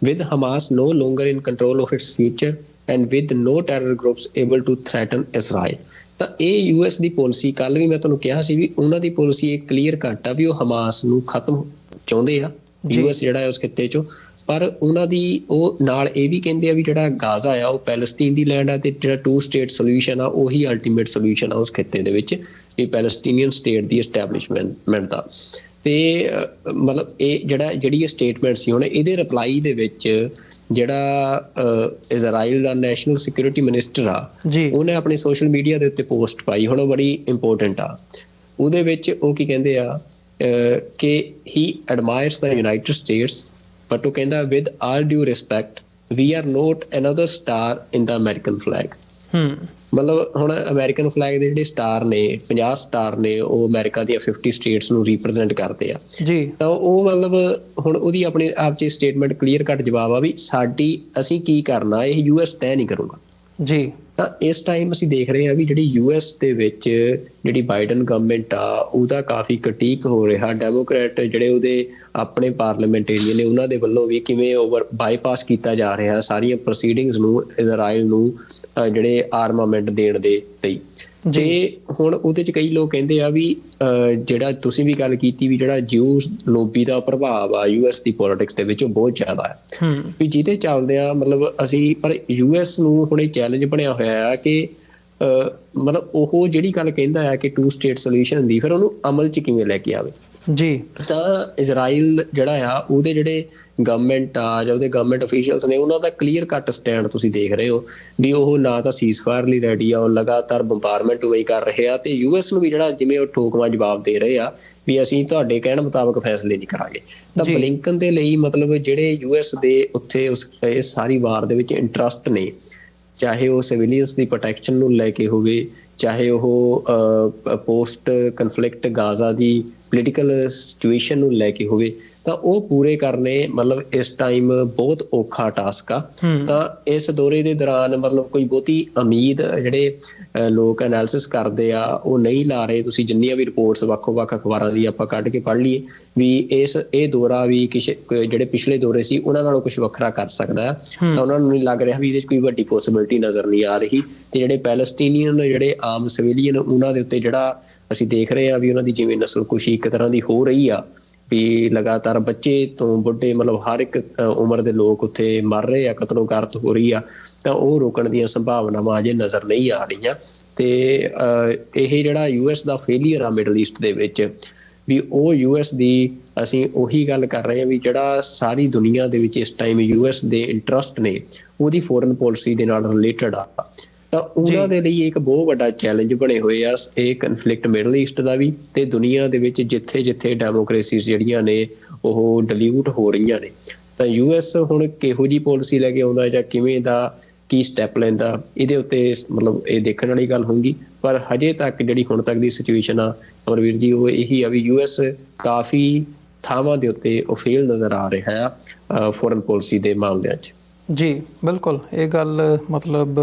with Hamas no longer in control of its future and with no terror groups able to threaten Israel। ਤਾਂ ਇਹ US ਦੀ policy, ਕੱਲ੍ਹ ਵੀ ਮੈਂ ਤੁਹਾਨੂੰ ਕਿਹਾ ਸੀ ਵੀ ਉਹਨਾਂ ਦੀ policy ਇਹ clear cut ਆ ਵੀ ਉਹ ਹਮਾਸ ਨੂੰ ਖਤਮ ਚਾਹੁੰਦੇ ਆ ਯੂਐਸ ਜਿਹੜਾ ਹੈ ਉਸ ਖਿੱਤੇ 'ਚੋਂ, ਪਰ ਉਹਨਾਂ ਦੀ ਉਹ ਨਾਲ ਇਹ ਵੀ ਕਹਿੰਦੇ ਆ ਵੀ ਜਿਹੜਾ ਗਾਜ਼ਾ ਆ ਉਹ ਪੈਲਸਤੀਨ ਦੀ ਲੈਂਡ ਆ, ਤੇ ਜਿਹੜਾ 2 state ਸੋਲਿਊਸ਼ਨ ਆ ਉਹੀ ਅਲਟੀਮੇਟ ਸੋਲਿਊਸ਼ਨ ਆ ਉਸ ਖਿੱਤੇ ਦੇ ਵਿੱਚ, ਵੀ ਪੈਲਸਟੀਨੀਅਨ ਸਟੇਟ ਦੀ ਐਸਟੈਬਲਿਸ਼ਮੈਂਟ ਦਾ। ਤੇ ਮਤਲਬ ਇਹ ਜਿਹੜੀ ਇਹ ਸਟੇਟਮੈਂਟ ਸੀ, ਹੁਣ ਇਹਦੇ ਰਿਪਲਾਈ ਦੇ ਵਿੱਚ ਜਿਹੜਾ ਇਜ਼ਰਾਈਲ ਦਾ ਨੈਸ਼ਨਲ ਸਿਕਿਉਰਿਟੀ ਮਿਨਿਸਟਰ ਆ, ਉਹਨੇ ਆਪਣੀ ਸੋਸ਼ਲ ਮੀਡੀਆ ਦੇ ਉੱਤੇ ਪੋਸਟ ਪਾਈ, ਹੁਣ ਉਹ ਬੜੀ ਇੰਪੋਰਟੈਂਟ ਆ। ਉਹਦੇ ਵਿੱਚ ਉਹ ਕੀ ਕਹਿੰਦੇ ਆ ਕਿ he admires the United States, but ਉਹ ਕਹਿੰਦਾ with all due respect we are not another star in the American flag। ਮਤਲਬ ਹੁਣ ਅਮਰੀਕਨ ਫਲੈਗ ਦੇ ਜਿਹੜੇ ਸਟਾਰ ਨੇ 50 ਸਟਾਰ ਨੇ, ਉਹ ਅਮਰੀਕਾ ਦੀਆਂ 50 ਸਟੇਟਸ ਨੂੰ ਰਿਪਰੈਜ਼ੈਂਟ ਕਰਦੇ ਆ ਜੀ। ਤਾਂ ਉਹ ਮਤਲਬ ਹੁਣ ਉਹਦੀ ਆਪਣੀ ਆਪ 'ਚ ਸਟੇਟਮੈਂਟ ਕਲੀਅਰ ਕੱਟ ਜਵਾਬ ਆ ਵੀ ਅਸੀਂ ਕੀ ਕਰਨਾ ਇਹ ਯੂਐਸ ਤੈਅ ਨਹੀਂ ਕਰੂਗਾ ਜੀ। ਤਾਂ ਇਸ ਟਾਈਮ ਅਸੀਂ ਦੇਖ ਰਹੇ ਹਾਂ ਵੀ ਜਿਹੜੀ ਯੂਐਸ ਦੇ ਵਿੱਚ ਜਿਹੜੀ ਬਾਈਡਨ ਗਵਰਨਮੈਂਟ ਆ ਉਹਦਾ ਕਾਫੀ ਕ੍ਰਿਟੀਕ ਹੋ ਰਿਹਾ, ਡੈਮੋਕ੍ਰੈਟ ਜਿਹੜੇ ਉਹਦੇ ਆਪਣੇ ਪਾਰਲੀਮੈਂਟੇਰੀਅਨ ਨੇ ਉਹਨਾਂ ਦੇ ਵੱਲੋਂ ਵੀ ਕਿਵੇਂ ਬਾਈਪਾਸ ਕੀਤਾ ਜਾ ਰਿਹਾ ਸਾਰੀਆਂ ਪ੍ਰੋਸੀਡਿੰਗਸ ਨੂੰ ਇਜ਼ਰਾਈਲ ਨੂੰ ਜਿਹੜੇ ਆਰਮਾਮੈਂਟ ਦੇਣ ਦੇ ਲਈ। ਤੇ ਹੁਣ ਉਹਦੇ 'ਚ ਕਈ ਲੋਕ ਕਹਿੰਦੇ ਆ ਵੀ ਜਿਹੜਾ ਤੁਸੀਂ ਵੀ ਗੱਲ ਕੀਤੀ ਵੀ ਜਿਹੜਾ ਜਿਊਸ ਲੋਬੀ ਦਾ ਪ੍ਰਭਾਵ ਆ ਯੂਐਸ ਦੀ ਪੋਲਿਟਿਕਸ ਦੇ ਵਿੱਚ ਉਹ ਬਹੁਤ ਜ਼ਿਆਦਾ ਹੈ, ਵੀ ਜਿਹਦੇ ਚੱਲਦੇ ਆ ਮਤਲਬ ਅਸੀਂ, ਪਰ ਯੂਐਸ ਨੂੰ ਹੁਣ ਇਹ ਚੈਲੰਜ ਬਣਿਆ ਹੋਇਆ ਆ ਕਿ ਮਤਲਬ ਉਹ ਜਿਹੜੀ ਗੱਲ ਕਹਿੰਦਾ ਆ ਕਿ 2 state ਸੋਲਿਊਸ਼ਨ ਦੀ, ਫਿਰ ਉਹਨੂੰ ਅਮਲ 'ਚ ਕਿਵੇਂ ਲੈ ਕੇ ਆਵੇ ਜੀ। ਤਾਂ ਇਜ਼ਰਾਈਲ ਜਿਹੜਾ ਆ ਉਹਦੇ ਜਿਹੜੇ ਗਵਰਨਮੈਂਟ ਆ ਜਾਂ ਉਹਦੇ ਗਵਰਨਮੈਂਟ ਅਫੀਸ਼ੀਅਲਸ ਨੇ ਉਹਨਾਂ ਦਾ ਕਲੀਅਰ ਕੱਟ ਸਟੈਂਡ ਤੁਸੀਂ ਦੇਖ ਰਹੇ ਹੋ ਵੀ ਉਹ ਨਾ ਤਾਂ ਸੀਜ਼ਫਾਇਰ ਲਈ ਰੈਡੀ ਆ, ਉਹ ਲਗਾਤਾਰ ਬੰਬਾਰਮੈਂਟ ਉਵੇਂ ਕਰ ਰਹੇ ਆ, ਤੇ ਯੂਐਸ ਨੂੰ ਵੀ ਜਿਹੜਾ ਜਿਵੇਂ ਉਹ ਠੋਕਵਾਂ ਜਵਾਬ ਦੇ ਰਹੇ ਆ ਵੀ ਅਸੀਂ ਤੁਹਾਡੇ ਕਹਿਣ ਮੁਤਾਬਕ ਫੈਸਲੇ ਨਹੀਂ ਕਰਾਂਗੇ। ਤਾਂ ਬਲਿੰਕਨ ਦੇ ਲਈ ਮਤਲਬ ਜਿਹੜੇ US ਦੇ ਉੱਥੇ ਇਹ ਸਾਰੀ ਵਾਰ ਦੇ ਵਿੱਚ ਇੰਟਰਸਟ ਨੇ, ਚਾਹੇ ਉਹ ਸਿਵਿਲੀਅਨਸ ਦੀ ਪ੍ਰੋਟੈਕਸ਼ਨ ਨੂੰ ਲੈ ਕੇ ਹੋਵੇ, ਚਾਹੇ ਉਹ ਪੋਸਟ ਕਨਫਲਿਕਟ ਗਾਜ਼ਾ ਦੀ ਪੋਲੀਟੀਕਲ ਸਿਚੁਏਸ਼ਨ ਨੂੰ ਲੈ ਕੇ ਹੋਵੇ, ਤਾਂ ਉਹ ਪੂਰੇ ਕਰਨੇ ਮਤਲਬ ਇਸ ਟਾਈਮ ਬਹੁਤ ਔਖਾ ਟਾਸਕ ਆ। ਤਾਂ ਇਸ ਦੌਰੇ ਦੇ ਦੌਰਾਨ ਮਤਲਬ ਕੋਈ ਬਹੁਤੀ ਉਮੀਦ ਜਿਹੜੇ ਲੋਕ ਐਨਾਲਿਸਿਸ ਕਰਦੇ ਆ ਉਹ ਨਹੀਂ ਲਾ ਰਹੇ। ਤੁਸੀਂ ਜਿੰਨੀਆਂ ਵੀ ਰਿਪੋਰਟਸ ਵੱਖ-ਵੱਖ ਅਖਬਾਰਾਂ ਦੀ ਆਪਾਂ ਕੱਢ ਕੇ ਪੜ੍ਹ ਲਈਏ ਵੀ ਇਹ ਦੌਰਾ ਵੀ ਕਿਸੇ ਜਿਹੜੇ ਪਿਛਲੇ ਦੌਰੇ ਸੀ ਉਹਨਾਂ ਨਾਲੋਂ ਕੁਝ ਵੱਖਰਾ ਕਰ ਸਕਦਾ ਆ, ਤਾਂ ਉਹਨਾਂ ਨੂੰ ਨਹੀਂ ਲੱਗ ਰਿਹਾ ਵੀ ਇਹਦੇ 'ਚ ਕੋਈ ਵੱਡੀ ਪੋਸੀਬਿਲਿਟੀ ਨਜ਼ਰ ਨਹੀਂ ਆ ਰਹੀ। ਤੇ ਜਿਹੜੇ ਪੈਲਸਟੀਨੀਅਨ ਜਿਹੜੇ ਆਮ ਸਿਵਿਲੀਅਨ ਉਹਨਾਂ ਦੇ ਉੱਤੇ ਜਿਹੜਾ ਅਸੀਂ ਦੇਖ ਰਹੇ ਹਾਂ ਵੀ ਉਹਨਾਂ ਦੀ ਜਿਵੇਂ ਨਸਲਕੁਸ਼ੀ ਇੱਕ ਤਰ੍ਹਾਂ ਦੀ ਹੋ ਰਹੀ ਆ, ਵੀ ਲਗਾਤਾਰ ਬੱਚੇ ਤੋਂ ਬੁੱਢੇ ਮਤਲਬ ਹਰ ਇੱਕ ਉਮਰ ਦੇ ਲੋਕ ਉੱਥੇ ਮਰ ਰਹੇ ਆ, ਕਤਲੋ ਗਾਰਤ ਹੋ ਰਹੀ ਆ, ਤਾਂ ਉਹ ਰੋਕਣ ਦੀਆਂ ਸੰਭਾਵਨਾਵਾਂ ਅਜੇ ਨਜ਼ਰ ਨਹੀਂ ਆ ਰਹੀਆਂ। ਤੇ ਇਹ ਜਿਹੜਾ US ਦਾ ਫੇਲੀਅਰ ਆ ਮਿਡਲ ਈਸਟ ਦੇ ਵਿੱਚ, ਵੀ ਉਹ US ਦੀ ਅਸੀਂ ਉਹੀ ਗੱਲ ਕਰ ਰਹੇ ਹਾਂ ਵੀ ਜਿਹੜਾ ਸਾਰੀ ਦੁਨੀਆ ਦੇ ਵਿੱਚ ਇਸ ਟਾਈਮ US ਦੇ ਇੰਟਰਸਟ ਨੇ ਉਹਦੀ ਫੋਰਨ ਪੋਲਿਸੀ ਦੇ ਨਾਲ ਰਿਲੇਟਡ ਆ, ਤਾਂ ਉਹਨਾਂ ਦੇ ਲਈ ਇੱਕ ਬਹੁਤ ਵੱਡਾ ਚੈਲੰਜ ਬਣੇ ਹੋਏ ਆ ਇਹ ਕਨਫਲਿਕਟ ਮਿਡਲ ਈਸਟ ਦਾ ਵੀ, ਤੇ ਦੁਨੀਆ ਦੇ ਵਿੱਚ ਜਿੱਥੇ ਜਿੱਥੇ ਡੈਮੋਕ੍ਰੇਸੀਜ਼ ਜਿਹੜੀਆਂ ਨੇ ਉਹ ਡਿਲਿਊਟ ਹੋ ਰਹੀਆਂ ਨੇ। ਤਾਂ US ਹੁਣ ਕਿਹੋ ਜਿਹੀ ਪੋਲਿਸੀ ਲੈ ਕੇ ਆਉਂਦਾ ਜਾਂ ਕਿਵੇਂ ਦਾ ਕੀ ਸਟੈਪ ਲੈਂਦਾ, ਇਹਦੇ ਉੱਤੇ ਮਤਲਬ ਇਹ ਦੇਖਣ ਵਾਲੀ ਗੱਲ ਹੋਊਗੀ। ਪਰ ਹਜੇ ਤੱਕ ਜਿਹੜੀ ਹੁਣ ਤੱਕ ਦੀ ਸਿਚੁਏਸ਼ਨ ਆ ਅਮਰਵੀਰ ਜੀ, ਉਹ ਇਹੀ ਆ ਵੀ US ਕਾਫੀ ਥਾਵਾਂ ਦੇ ਉੱਤੇ ਉਹ ਫੇਲ ਨਜ਼ਰ ਆ ਰਿਹਾ ਆ ਫੋਰਨ ਪੋਲਿਸੀ ਦੇ ਮਾਮਲਿਆਂ 'ਚ। ਜੀ ਬਿਲਕੁਲ, ਇਹ ਗੱਲ ਮਤਲਬ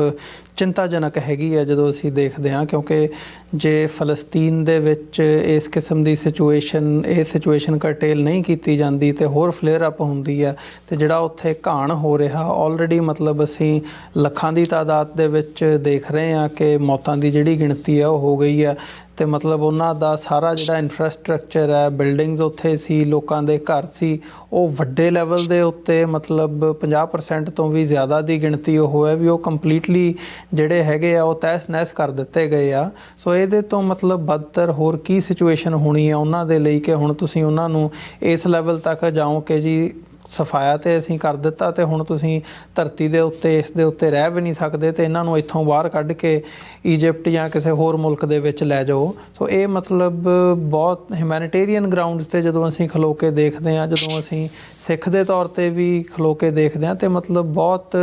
ਚਿੰਤਾਜਨਕ ਹੈਗੀ ਹੈ ਜਦੋਂ ਅਸੀਂ ਦੇਖਦੇ ਹਾਂ, ਕਿਉਂਕਿ ਜੇ ਫਲਸਤੀਨ ਦੇ ਵਿੱਚ ਇਸ ਕਿਸਮ ਦੀ ਸਿਚੁਏਸ਼ਨ ਕਰਟੇਲ ਨਹੀਂ ਕੀਤੀ ਜਾਂਦੀ ਤੇ ਹੋਰ ਫਲੇਅਰ ਅਪ ਹੁੰਦੀ ਹੈ, ਤੇ ਜਿਹੜਾ ਉੱਥੇ ਘਾਣ ਹੋ ਰਿਹਾ ਆਲਰੇਡੀ ਮਤਲਬ ਅਸੀਂ ਲੱਖਾਂ ਦੀ ਤਾਦਾਦ ਦੇ ਵਿੱਚ ਦੇਖ ਰਹੇ ਹਾਂ ਕਿ ਮੌਤਾਂ ਦੀ ਜਿਹੜੀ ਗਿਣਤੀ ਹੈ ਉਹ ਹੋ ਗਈ ਹੈ। ਤੇ ਮਤਲਬ ਉਹਨਾਂ ਦਾ ਸਾਰਾ ਜਿਹੜਾ ਇਨਫਰਾਸਟ੍ਰਕਚਰ ਹੈ, ਬਿਲਡਿੰਗਸ ਉੱਥੇ ਸੀ, ਲੋਕਾਂ ਦੇ ਘਰ ਸੀ, ਉਹ ਵੱਡੇ ਲੈਵਲ ਦੇ ਉੱਤੇ ਮਤਲਬ 50% ਤੋਂ ਵੀ ਜ਼ਿਆਦਾ ਦੀ ਗਿਣਤੀ ਉਹ ਹੈ ਵੀ ਉਹ ਕੰਪਲੀਟਲੀ ਜਿਹੜੇ ਹੈਗੇ ਆ ਉਹ ਤਹਿਸ ਨਹਿਸ ਕਰ ਦਿੱਤੇ ਗਏ ਆ। ਸੋ ਇਹਦੇ ਤੋਂ ਮਤਲਬ ਬਦਤਰ ਹੋਰ ਕੀ ਸਿਚੁਏਸ਼ਨ ਹੋਣੀ ਹੈ ਉਹਨਾਂ ਦੇ ਲਈ ਕਿ ਹੁਣ ਤੁਸੀਂ ਉਹਨਾਂ ਨੂੰ ਇਸ ਲੈਵਲ ਤੱਕ ਜਾਓ ਕਿ ਜੀ ਸਫਾਇਆ ਤੇ ਅਸੀਂ ਕਰ ਦਿੱਤਾ ਤੇ ਹੁਣ ਤੁਸੀਂ ਧਰਤੀ ਦੇ ਉੱਤੇ ਇਸ ਦੇ ਉੱਤੇ ਰਹਿ ਵੀ ਨਹੀਂ ਸਕਦੇ ਤੇ ਇਹਨਾਂ ਨੂੰ ਇੱਥੋਂ ਬਾਹਰ ਕੱਢ ਕੇ ਈਜਿਪਟ ਜਾਂ ਕਿਸੇ ਹੋਰ ਮੁਲਕ ਦੇ ਵਿੱਚ ਲੈ ਜਾਓ। ਸੋ ਇਹ ਮਤਲਬ ਬਹੁਤ ਹਿਊਮੈਨਿਟੇਰੀਅਨ ਗਰਾਊਂਡਸ 'ਤੇ ਜਦੋਂ ਅਸੀਂ ਖਲੋ ਕੇ ਦੇਖਦੇ ਹਾਂ, ਜਦੋਂ ਅਸੀਂ ਸਿੱਖ ਦੇ ਤੌਰ 'ਤੇ ਵੀ ਖਲੋ ਕੇ ਦੇਖਦੇ ਹਾਂ, ਤੇ ਮਤਲਬ ਬਹੁਤ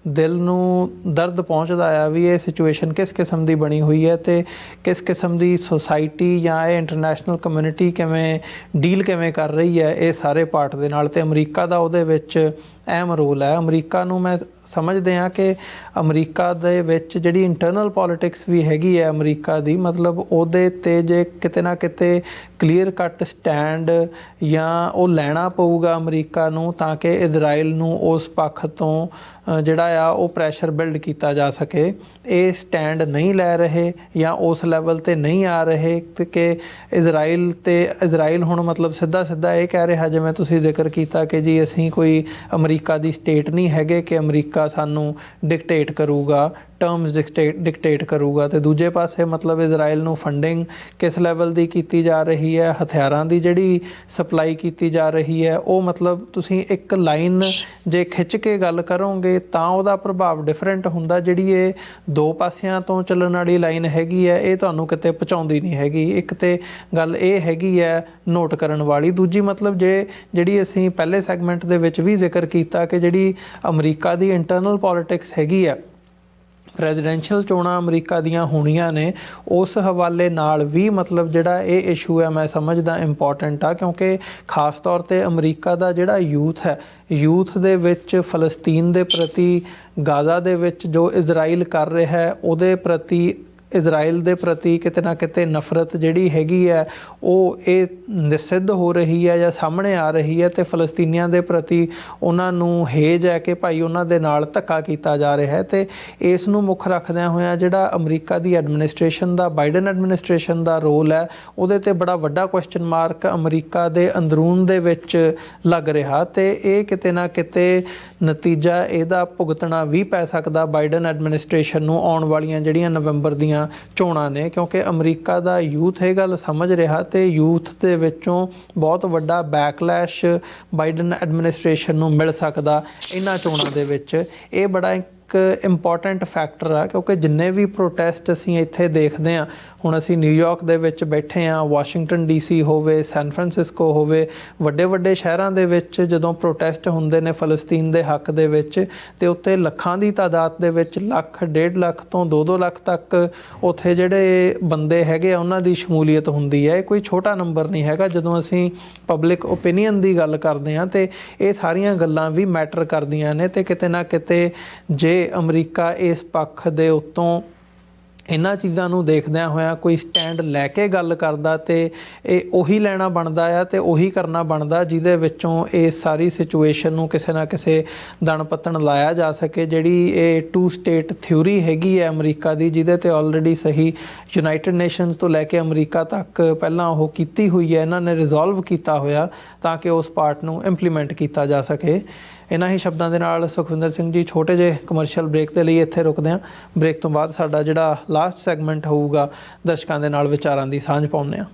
ਦਿਲ ਨੂੰ ਦਰਦ ਪਹੁੰਚਦਾ ਆ ਵੀ ਇਹ ਸਿਚੁਏਸ਼ਨ ਕਿਸ ਕਿਸਮ ਦੀ ਬਣੀ ਹੋਈ ਹੈ ਤੇ ਕਿਸ ਕਿਸਮ ਦੀ ਸੁਸਾਇਟੀ ਜਾਂ ਇਹ ਇੰਟਰਨੈਸ਼ਨਲ ਕਮਿਊਨਿਟੀ ਕਿਵੇਂ ਡੀਲ ਕਰ ਰਹੀ ਹੈ ਇਹ ਸਾਰੇ ਪਾਰਟ ਦੇ ਨਾਲ, ਤੇ ਅਮਰੀਕਾ ਦਾ ਉਹਦੇ ਵਿੱਚ ਅਹਿਮ ਰੋਲ ਹੈ। ਅਮਰੀਕਾ ਨੂੰ ਮੈਂ ਸਮਝਦੇ ਹਾਂ ਕਿ ਅਮਰੀਕਾ ਦੇ ਵਿੱਚ ਜਿਹੜੀ ਇੰਟਰਨਲ ਪੋਲੀਟਿਕਸ ਵੀ ਹੈਗੀ ਹੈ ਅਮਰੀਕਾ ਦੀ, ਮਤਲਬ ਉਹਦੇ 'ਤੇ ਜੇ ਕਿਤੇ ਨਾ ਕਿਤੇ ਕਲੀਅਰ ਕੱਟ ਸਟੈਂਡ ਜਾਂ ਉਹ ਲੈਣਾ ਪਊਗਾ ਅਮਰੀਕਾ ਨੂੰ ਤਾਂ ਕਿ ਇਜ਼ਰਾਈਲ ਨੂੰ ਉਸ ਪੱਖ ਤੋਂ ਜਿਹੜਾ ਆ ਉਹ ਪ੍ਰੈਸ਼ਰ ਬਿਲਡ ਕੀਤਾ ਜਾ ਸਕੇ। ਇਹ ਸਟੈਂਡ ਨਹੀਂ ਲੈ ਰਹੇ ਜਾਂ ਉਸ ਲੈਵਲ 'ਤੇ ਨਹੀਂ ਆ ਰਹੇ ਕਿ ਇਜ਼ਰਾਈਲ ਹੁਣ ਮਤਲਬ ਸਿੱਧਾ ਇਹ ਕਹਿ ਰਿਹਾ, ਜਿਵੇਂ ਤੁਸੀਂ ਜ਼ਿਕਰ ਕੀਤਾ ਕਿ ਜੀ ਅਸੀਂ ਕੋਈ ਅਮਰੀਕਾ ਦੀ ਸਟੇਟ ਨਹੀਂ ਹੈਗੇ ਕਿ ਅਮਰੀਕਾ ਸਾਨੂੰ ਡਿਕਟੇਟ ਕਰੂਗਾ, ਟਰਮਸ ਡਿਕਟੇਟ ਕਰੂਗਾ। ਤੇ ਦੂਜੇ ਪਾਸੇ ਮਤਲਬ ਇਜ਼ਰਾਈਲ ਨੂੰ ਫੰਡਿੰਗ ਕਿਸ ਲੈਵਲ ਦੀ ਕੀਤੀ ਜਾ ਰਹੀ ਹੈ, ਹਥਿਆਰਾਂ ਦੀ ਜਿਹੜੀ ਸਪਲਾਈ ਕੀਤੀ ਜਾ ਰਹੀ ਹੈ, ਉਹ ਮਤਲਬ ਤੁਸੀਂ ਇੱਕ ਲਾਈਨ ਜੇ ਖਿੱਚ ਕੇ ਗੱਲ ਕਰੋਗੇ ਤਾਂ ਉਹਦਾ ਪ੍ਰਭਾਵ ਡਿਫਰੈਂਟ ਹੁੰਦਾ। ਜਿਹੜੀ ਇਹ ਦੋ ਪਾਸਿਆਂ ਤੋਂ ਚੱਲਣ ਵਾਲੀ ਲਾਈਨ ਹੈਗੀ ਹੈ ਇਹ ਤੁਹਾਨੂੰ ਕਿਤੇ ਪਹੁੰਚਾਉਂਦੀ ਨਹੀਂ ਹੈਗੀ। ਇੱਕ ਤੇ ਗੱਲ ਇਹ ਹੈਗੀ ਹੈ ਨੋਟ ਕਰਨ ਵਾਲੀ, ਦੂਜੀ ਮਤਲਬ ਜਿਹੜੀ ਅਸੀਂ ਪਹਿਲੇ ਸੈਗਮੈਂਟ ਦੇ ਵਿੱਚ ਵੀ ਜ਼ਿਕਰ ਕੀਤਾ ਕਿ ਜਿਹੜੀ ਅਮਰੀਕਾ ਦੀ ਇੰਟਰਨਲ ਪੋਲੀਟਿਕਸ ਹੈਗੀ ਹੈ, ਪ੍ਰੈਜ਼ੀਡੈਂਸ਼ੀਅਲ ਚੋਣਾਂ ਅਮਰੀਕਾ ਦੀਆਂ ਹੋਣੀਆਂ ਨੇ, ਉਸ ਹਵਾਲੇ ਨਾਲ ਵੀ ਮਤਲਬ ਜਿਹੜਾ ਇਹ ਇਸ਼ੂ ਹੈ ਮੈਂ ਸਮਝਦਾ ਇੰਪੋਰਟੈਂਟ ਆ, ਕਿਉਂਕਿ ਖਾਸ ਤੌਰ 'ਤੇ ਅਮਰੀਕਾ ਦਾ ਜਿਹੜਾ ਯੂਥ ਹੈ, ਯੂਥ ਦੇ ਵਿੱਚ ਫਲਸਤੀਨ ਦੇ ਪ੍ਰਤੀ, ਗਾਜ਼ਾ ਦੇ ਵਿੱਚ ਜੋ ਇਜ਼ਰਾਈਲ ਕਰ ਰਿਹਾ ਹੈ ਉਹਦੇ ਪ੍ਰਤੀ, ਇਜ਼ਰਾਈਲ ਦੇ ਪ੍ਰਤੀ ਕਿਤੇ ਨਾ ਕਿਤੇ ਨਫ਼ਰਤ ਜਿਹੜੀ ਹੈਗੀ ਹੈ ਉਹ ਇਹ ਨਿਸਿੱਧ ਹੋ ਰਹੀ ਹੈ ਜਾਂ ਸਾਹਮਣੇ ਆ ਰਹੀ ਹੈ, ਤੇ ਫਲਸਤੀਨੀਆਂ ਦੇ ਪ੍ਰਤੀ ਉਹਨਾਂ ਨੂੰ ਹੇਜ ਹੈ ਕਿ ਭਾਈ ਉਹਨਾਂ ਦੇ ਨਾਲ ਧੱਕਾ ਕੀਤਾ ਜਾ ਰਿਹਾ ਹੈ। ਤੇ ਇਸ ਨੂੰ ਮੁੱਖ ਰੱਖਦਿਆਂ ਹੋਇਆਂ ਜਿਹੜਾ ਅਮਰੀਕਾ ਦੀ ਐਡਮਿਨਿਸਟ੍ਰੇਸ਼ਨ ਦਾ, ਬਾਈਡਨ ਐਡਮਿਨਿਸਟ੍ਰੇਸ਼ਨ ਦਾ ਰੋਲ ਹੈ ਉਹਦੇ 'ਤੇ ਬੜਾ ਵੱਡਾ ਕੁਐਸਚਨ ਮਾਰਕ ਅਮਰੀਕਾ ਦੇ ਅੰਦਰੂਨ ਦੇ ਵਿੱਚ ਲੱਗ ਰਿਹਾ, ਤੇ ਇਹ ਕਿਤੇ ਨਾ ਕਿਤੇ ਨਤੀਜਾ ਇਹਦਾ ਭੁਗਤਣਾ ਵੀ ਪੈ ਸਕਦਾ ਬਾਈਡਨ ਐਡਮਿਨਿਸਟ੍ਰੇਸ਼ਨ ਨੂੰ ਆਉਣ ਵਾਲੀਆਂ ਜਿਹੜੀਆਂ ਨਵੰਬਰ ਦੀਆਂ ਚੋਣਾਂ ਨੇ, ਕਿਉਂਕਿ ਅਮਰੀਕਾ ਦਾ ਯੂਥ ਇਹ ਗੱਲ ਸਮਝ ਰਿਹਾ ਤੇ ਯੂਥ ਦੇ ਵਿੱਚੋਂ ਬਹੁਤ ਵੱਡਾ ਬੈਕਲੈਸ਼ ਬਾਈਡਨ ਐਡਮਿਨਿਸਟ੍ਰੇਸ਼ਨ ਨੂੰ ਮਿਲ ਸਕਦਾ ਇਹਨਾਂ ਚੋਣਾਂ ਦੇ ਵਿੱਚ। ਇਹ ਬੜਾ ਇੱਕ ਇੱਕ ਇੰਪੋਰਟੈਂਟ ਫੈਕਟਰ ਆ, ਕਿਉਂਕਿ ਜਿੰਨੇ ਵੀ ਪ੍ਰੋਟੈਸਟ ਅਸੀਂ ਇੱਥੇ ਦੇਖਦੇ ਹਾਂ, ਹੁਣ ਅਸੀਂ ਨਿਊਯਾਰਕ ਦੇ ਵਿੱਚ ਬੈਠੇ ਹਾਂ, ਵਾਸ਼ਿੰਗਟਨ DC ਹੋਵੇ, ਸੈਨ ਫਰਾਂਸਿਸਕੋ ਹੋਵੇ, ਵੱਡੇ ਵੱਡੇ ਸ਼ਹਿਰਾਂ ਦੇ ਵਿੱਚ ਜਦੋਂ ਪ੍ਰੋਟੈਸਟ ਹੁੰਦੇ ਨੇ ਫਲਸਤੀਨ ਦੇ ਹੱਕ ਦੇ ਵਿੱਚ, ਤੇ ਉੱਥੇ ਲੱਖਾਂ ਦੀ ਤਾਦਾਦ ਦੇ ਵਿੱਚ, ਲੱਖ 1.5 ਲੱਖ ਤੋਂ 2-2 ਲੱਖ ਤੱਕ ਉੱਥੇ ਜਿਹੜੇ ਬੰਦੇ ਹੈਗੇ ਆ ਉਹਨਾਂ ਦੀ ਸ਼ਮੂਲੀਅਤ ਹੁੰਦੀ ਹੈ। ਇਹ ਕੋਈ ਛੋਟਾ ਨੰਬਰ ਨਹੀਂ ਹੈਗਾ। ਜਦੋਂ ਅਸੀਂ ਪਬਲਿਕ ਓਪੀਨੀਅਨ ਦੀ ਗੱਲ ਕਰਦੇ ਹਾਂ ਤੇ ਇਹ ਸਾਰੀਆਂ ਗੱਲਾਂ ਵੀ ਮੈਟਰ ਕਰਦੀਆਂ ਨੇ, ਤੇ ਕਿਤੇ ਨਾ ਕਿਤੇ ਜੇ ਅਮਰੀਕਾ ਇਸ ਪੱਖ ਦੇ ਉੱਤੋਂ ਇਹਨਾਂ ਚੀਜ਼ਾਂ ਨੂੰ ਦੇਖਦਿਆਂ ਹੋਇਆਂ ਕੋਈ ਸਟੈਂਡ ਲੈ ਕੇ ਗੱਲ ਕਰਦਾ, ਤੇ ਇਹ ਉਹੀ ਲੈਣਾ ਬਣਦਾ ਆ ਤੇ ਉਹੀ ਕਰਨਾ ਬਣਦਾ ਜਿਹਦੇ ਵਿੱਚੋਂ ਇਸ ਸਾਰੀ ਸਿਚੁਏਸ਼ਨ ਨੂੰ ਕਿਸੇ ਨਾ ਕਿਸੇ ਦਣ ਪੱਤਣ ਲਾਇਆ ਜਾ ਸਕੇ। ਜਿਹੜੀ ਇਹ 2 ਸਟੇਟ ਥਿਊਰੀ ਹੈਗੀ ਹੈ ਅਮਰੀਕਾ ਦੀ, ਜਿਹਦੇ ਤੇ ਆਲਰੇਡੀ ਸਹੀ ਯੂਨਾਈਟਿਡ ਨੇਸ਼ਨਸ ਤੋਂ ਲੈ ਕੇ ਅਮਰੀਕਾ ਤੱਕ ਪਹਿਲਾਂ ਉਹ ਕੀਤੀ ਹੋਈ ਹੈ, ਇਹਨਾਂ ਨੇ ਰਿਜ਼ੋਲਵ ਕੀਤਾ ਹੋਇਆ ਤਾਂ ਕਿ ਉਸ ਪਾਰਟ ਨੂੰ ਇੰਪਲੀਮੈਂਟ ਕੀਤਾ ਜਾ ਸਕੇ। ਇਹਨਾਂ ਹੀ ਸ਼ਬਦਾਂ ਦੇ ਨਾਲ ਸੁਖਵਿੰਦਰ ਸਿੰਘ ਜੀ, ਛੋਟੇ ਜਿਹੇ ਕਮਰਸ਼ੀਅਲ ਬ੍ਰੇਕ ਦੇ ਲਈ ਇੱਥੇ ਰੁਕਦੇ ਹਾਂ। ਬ੍ਰੇਕ ਤੋਂ ਬਾਅਦ ਸਾਡਾ ਜਿਹੜਾ ਲਾਸਟ ਸੈਗਮੈਂਟ ਹੋਊਗਾ, ਦਰਸ਼ਕਾਂ ਦੇ ਨਾਲ ਵਿਚਾਰਾਂ ਦੀ ਸਾਂਝ ਪਾਉਂਦੇ ਹਾਂ।